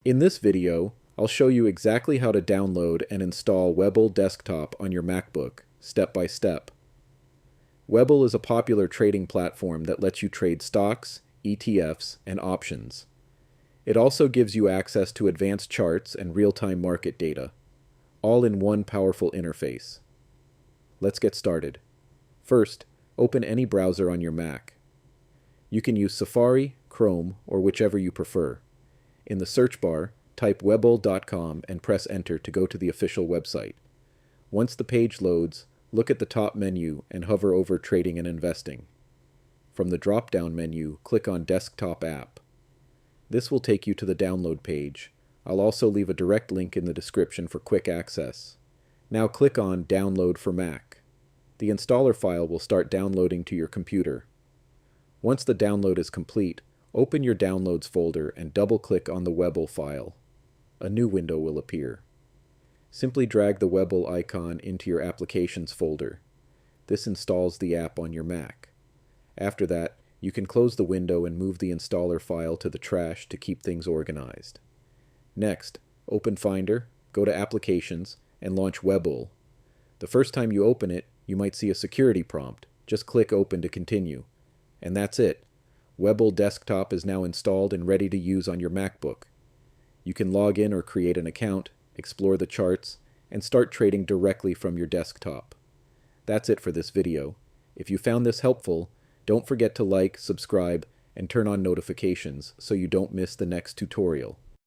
In this video, I'll show you exactly how to download and install Webull Desktop on your MacBook, step by step. Webull is a popular trading platform that lets you trade stocks, ETFs, and options. It also gives you access to advanced charts and real-time market data, all in one powerful interface. Let's get started. First, open any browser on your Mac. You can use Safari, Chrome, or whichever you prefer. In the search bar, type webull.com and press enter to go to the official website. Once the page loads, look at the top menu and hover over Trading and Investing. From the drop-down menu, click on Desktop App. This will take you to the download page. I'll also leave a direct link in the description for quick access. Now click on Download for Mac. The installer file will start downloading to your computer. Once the download is complete, open your Downloads folder and double-click on the Webull file. A new window will appear. Simply drag the Webull icon into your Applications folder. This installs the app on your Mac. After that, you can close the window and move the installer file to the trash to keep things organized. Next, open Finder, go to Applications, and launch Webull. The first time you open it, you might see a security prompt. Just click Open to continue. And that's it. Webull Desktop is now installed and ready to use on your MacBook. You can log in or create an account, explore the charts, and start trading directly from your desktop. That's it for this video. If you found this helpful, don't forget to like, subscribe, and turn on notifications so you don't miss the next tutorial.